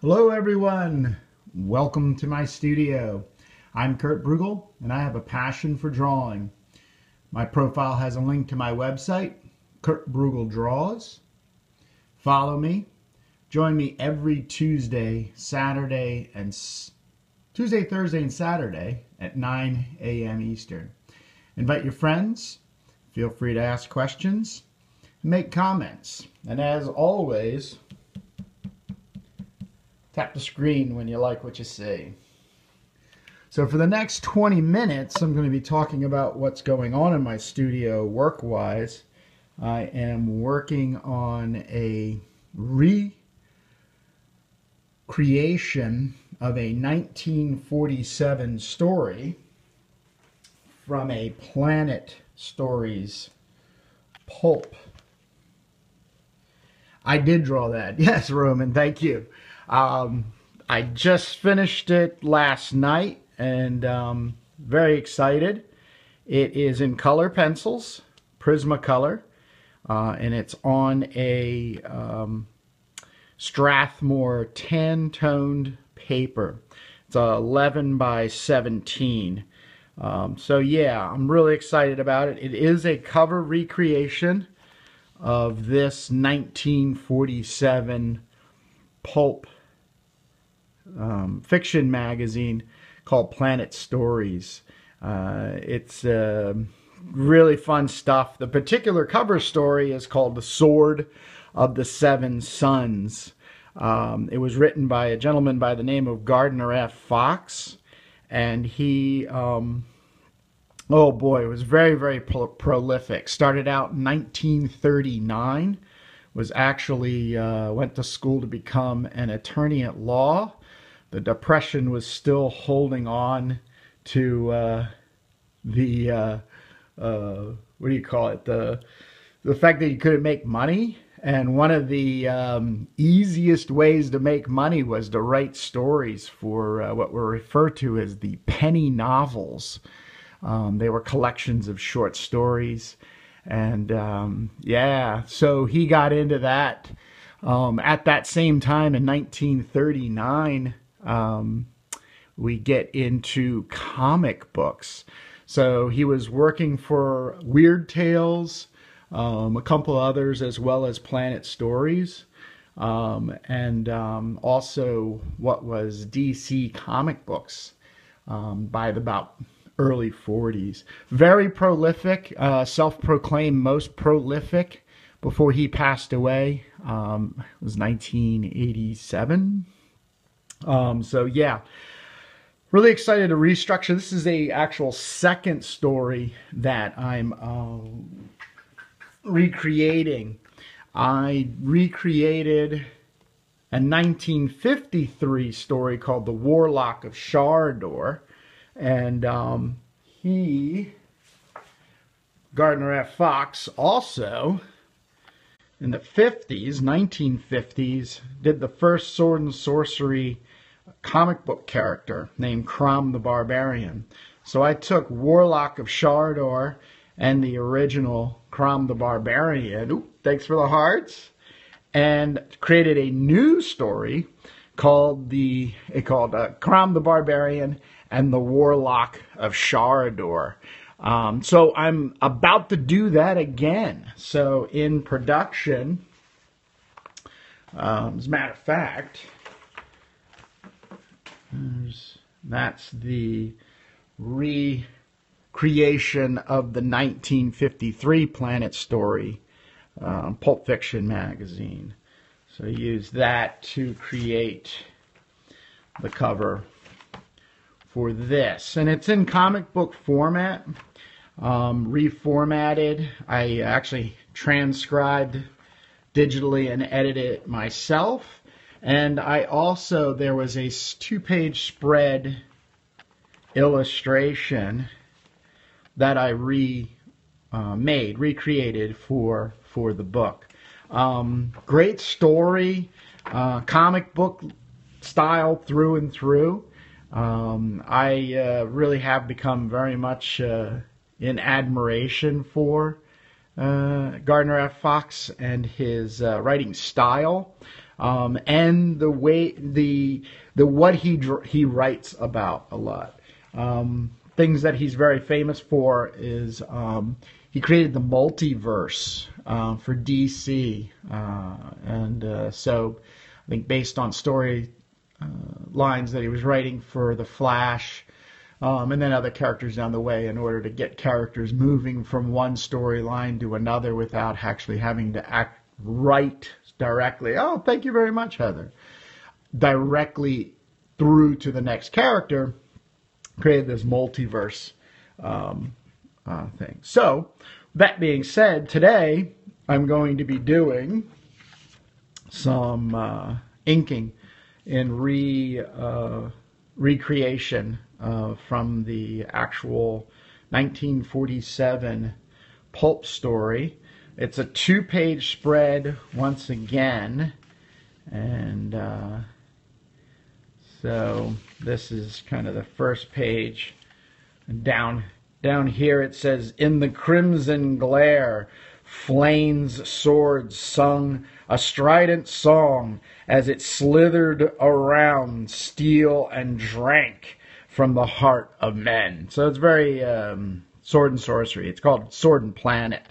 Hello everyone, welcome to my studio. I'm Kurt Bruegel and I have a passion for drawing. My profile has a link to my website, Kurt Bruegel Draws. Follow me. Join me every Tuesday, Thursday, and Saturday at 9 a.m. Eastern. Invite your friends. Feel free to ask questions and make comments. And as always, tap the screen when you like what you see. So for the next 20 minutes, I'm going to be talking about what's going on in my studio work-wise. I am working on a recreation of a 1947 story from a Planet Stories pulp. I did draw that. Yes, Roman, thank you. I just finished it last night and very excited. It is in color pencils, Prismacolor, and it's on a Strathmore tan-toned paper. It's 11 by 17. So yeah, I'm really excited about it. It is a cover recreation of this 1947 pulp fiction magazine called Planet Stories. It's really fun stuff. The particular cover story is called The Sword of the Seven Sons. It was written by a gentleman by the name of Gardner F. Fox, and he oh boy, it was very, very prolific. Started out in 1939, was actually went to school to become an attorney at law. The Depression was still holding on to the what do you call it? The fact that you couldn't make money. And one of the easiest ways to make money was to write stories for what were referred to as the penny novels. They were collections of short stories. And yeah, so he got into that. At that same time in 1939, we get into comic books. So he was working for Weird Tales, a couple others, as well as Planet Stories, and also what was DC Comic Books by about early 40s. Very prolific, self-proclaimed most prolific before he passed away. It was 1987. So yeah, really excited to restructure. This is a actual second story that I'm recreating. I recreated a 1953 story called The Warlock of Sharador. And Gardner F. Fox, also in the 1950s, did the first sword and sorcery comic book character named Crom the Barbarian. So I took Warlock of Sharador and the original Crom the Barbarian, ooh, thanks for the hearts, and created a new story called Crom the Barbarian and the Warlock of Sharador. So I'm about to do that again. So in production, as a matter of fact, that's the recreation of the 1953 Planet Story Pulp Fiction magazine. So I use that to create the cover for this. And it's in comic book format, reformatted. I actually transcribed digitally and edited it myself. And I also, there was a 2-page spread illustration that I recreated for the book. Great story, comic book style through and through. I really have become very much in admiration for Gardner F. Fox and his writing style, and the way the what he writes about a lot. Things that he's very famous for is he created the multiverse for DC, and so I think based on story lines that he was writing for the Flash. And then other characters down the way in order to get characters moving from one storyline to another without actually having to write directly. Oh, thank you very much, Heather. Directly through to the next character, created this multiverse thing. So, that being said, today I'm going to be doing some inking and recreation from the actual 1947 pulp story. It's a 2-page spread once again, and so this is kind of the first page. And down here it says, "In the crimson glare, Flame's sword sung a strident song as it slithered around steel and drank from the heart of men." So it's very sword and sorcery. It's called Sword and Planet.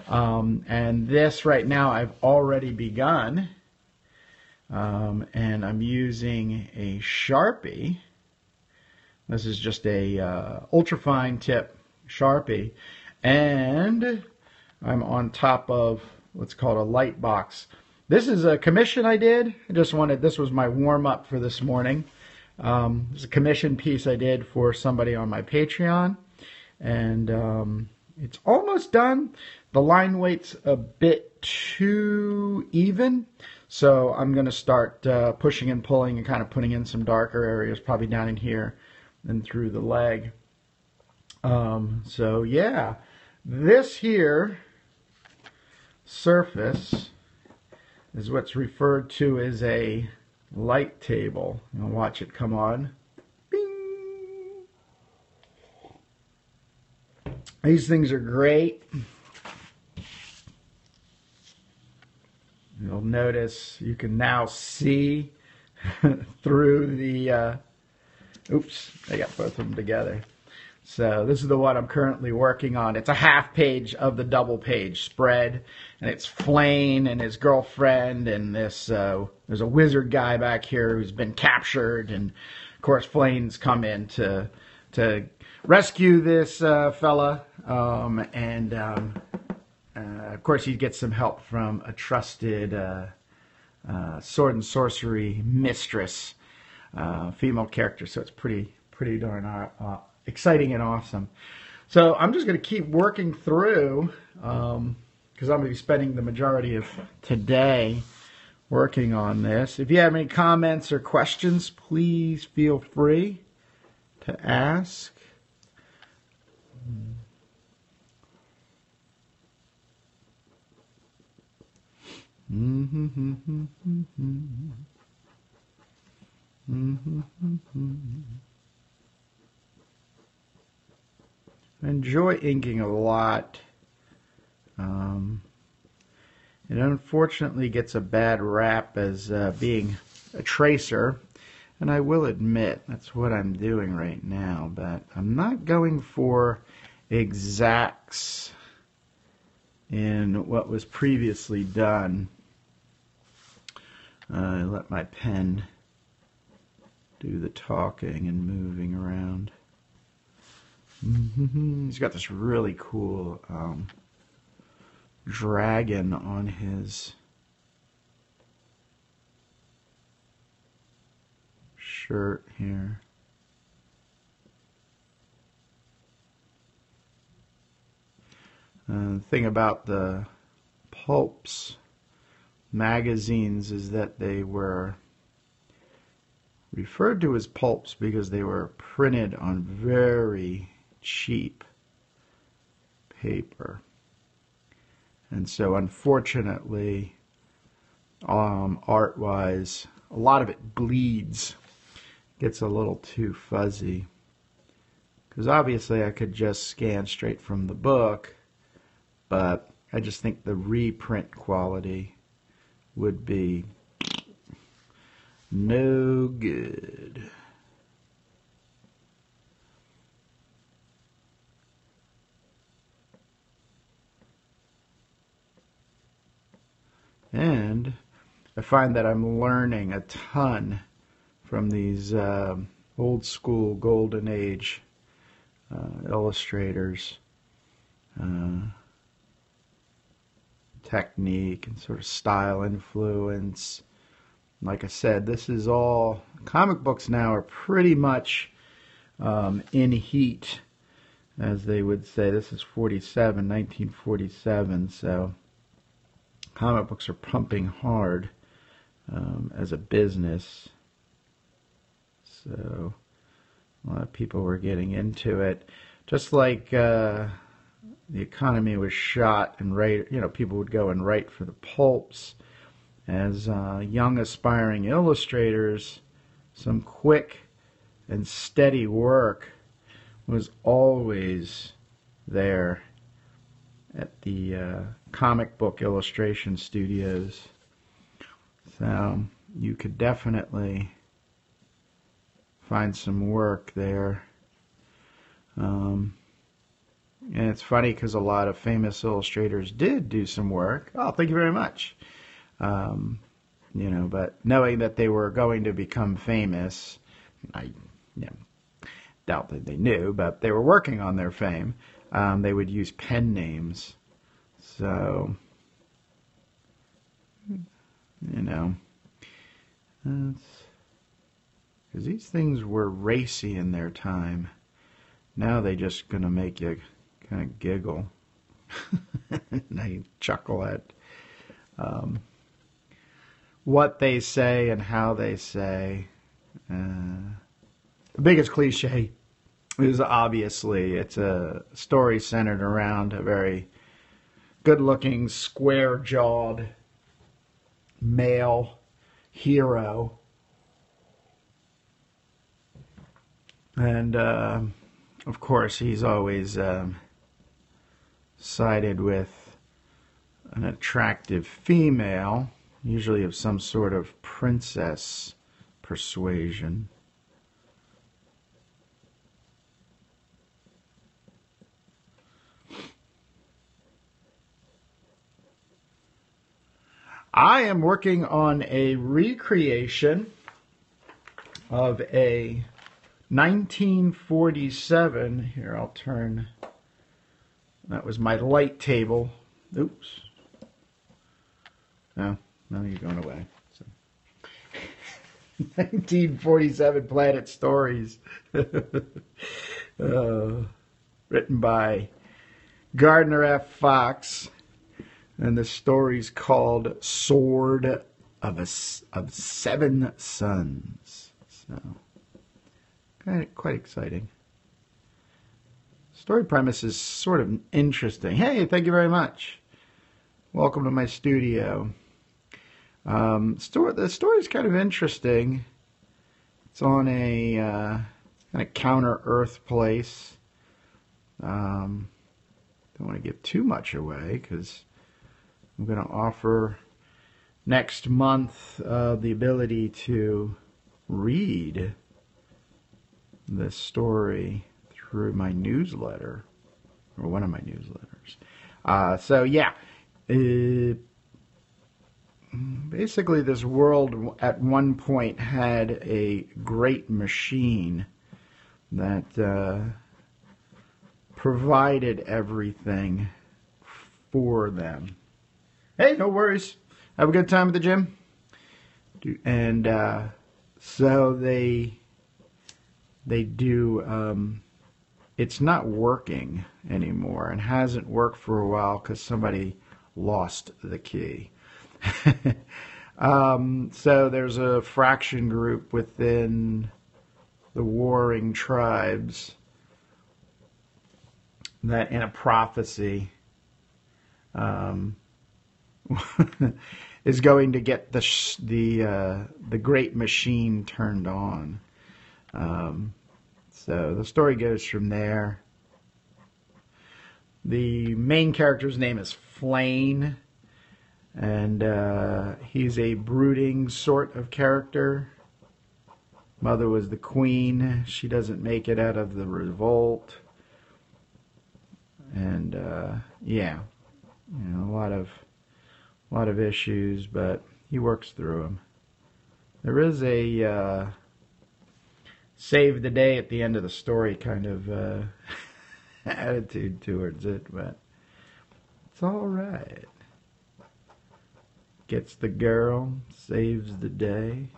And this right now I've already begun. And I'm using a Sharpie. This is just a ultrafine tip Sharpie. And I'm on top of what's called a light box. This is a commission I did. This was my warm-up for this morning. It's a commission piece I did for somebody on my Patreon, and it's almost done. The line weight's a bit too even, so I'm going to start pushing and pulling and kind of putting in some darker areas, probably down in here and through the leg. So yeah, this here surface is what's referred to as a light table. You'll watch it come on. Bing! These things are great. You'll notice you can now see through the oops, I got both of them together. So this is the one I'm currently working on. It's a half page of the double page spread, and it's Flame and his girlfriend, and this there's a wizard guy back here who's been captured, and of course Flame's come in to rescue this fella, and of course he gets some help from a trusted sword and sorcery mistress, female character. So it's pretty darn exciting and awesome. So I'm just going to keep working through, because I'm going to be spending the majority of today working on this. If you have any comments or questions, please feel free to ask. I enjoy inking a lot. It unfortunately gets a bad rap as being a tracer, and I will admit that's what I'm doing right now, but I'm not going for exacts in what was previously done. I let my pen do the talking and moving around. He's got this really cool dragon on his shirt here. The thing about the pulps magazines is that they were referred to as pulps because they were printed on very cheap paper, and so unfortunately, art-wise, a lot of it bleeds, gets a little too fuzzy, because obviously I could just scan straight from the book, but I just think the reprint quality would be no good. And I find that I'm learning a ton from these old school golden age illustrators. Technique and sort of style influence. Like I said, this is all, comic books now are pretty much in heat, as they would say. This is 1947, so comic books are pumping hard as a business. So a lot of people were getting into it. Just like the economy was shot and people would go and write for the pulps. As young aspiring illustrators, some quick and steady work was always there at the comic book illustration studios. So you could definitely find some work there. And it's funny because a lot of famous illustrators did do some work. Oh, thank you very much. But knowing that they were going to become famous, I doubt that they knew, but they were working on their fame. They would use pen names. So, because these things were racy in their time. Now they just gonna make you kind of giggle. And I chuckle at what they say and how they say. The biggest cliche is obviously it's a story centered around a very good-looking, square-jawed male hero. And, of course, he's always sided with an attractive female, usually of some sort of princess persuasion. I am working on a recreation of a 1947, here I'll turn, that was my light table. Oops. No, you're going away. So. 1947 Planet Stories. Written by Gardner F. Fox. And the story's called Sword of Seven Suns. So, quite exciting. Story premise is sort of interesting. Hey, thank you very much. Welcome to my studio. The story's kind of interesting. It's on a kind of counter-Earth place. Don't want to give too much away because I'm going to offer next month the ability to read this story through my newsletter, or one of my newsletters. So yeah, basically this world at one point had a great machine that provided everything for them. Hey, no worries. Have a good time at the gym. And so they do, it's not working anymore and hasn't worked for a while because somebody lost the key. So there's a fraction group within the warring tribes that in a prophecy is going to get the great machine turned on. So the story goes from there. The main character's name is Flane, and he's a brooding sort of character. Mother was the queen. She doesn't make it out of the revolt. And yeah, you know, a lot of issues, but he works through them. There is a save the day at the end of the story kind of attitude towards it, but it's all right. Gets the girl, saves the day.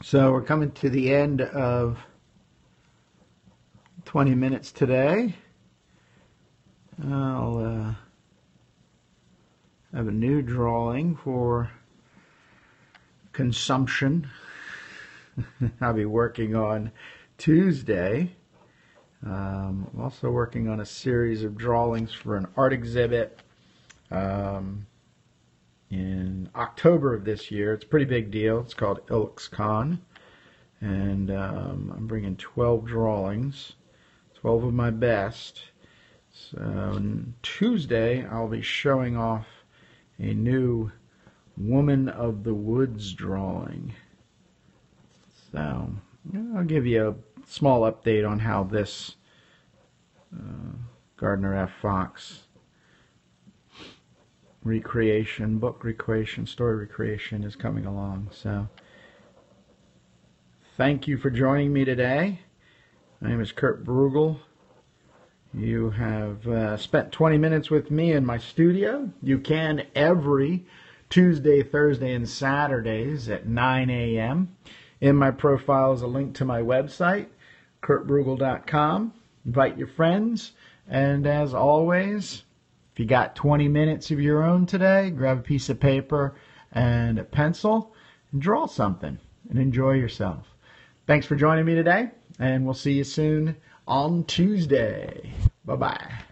So we're coming to the end of 20 minutes today. I'll have a new drawing for consumption. I'll be working on Tuesday. I'm also working on a series of drawings for an art exhibit in October of this year. It's a pretty big deal. It's called IlksCon. And I'm bringing 12 drawings, 12 of my best. So on Tuesday, I'll be showing off a new Woman of the Woods drawing. So I'll give you a small update on how this Gardner F. Fox recreation, book recreation, story recreation is coming along. So thank you for joining me today. My name is Kurt Bruegel. You have spent 20 minutes with me in my studio. You can every Tuesday, Thursday, and Saturdays at 9 a.m. In my profile is a link to my website, kurtbruegel.com. Invite your friends. And as always, if you got 20 minutes of your own today, grab a piece of paper and a pencil and draw something. and enjoy yourself. Thanks for joining me today, and we'll see you soon on Tuesday. Bye-bye.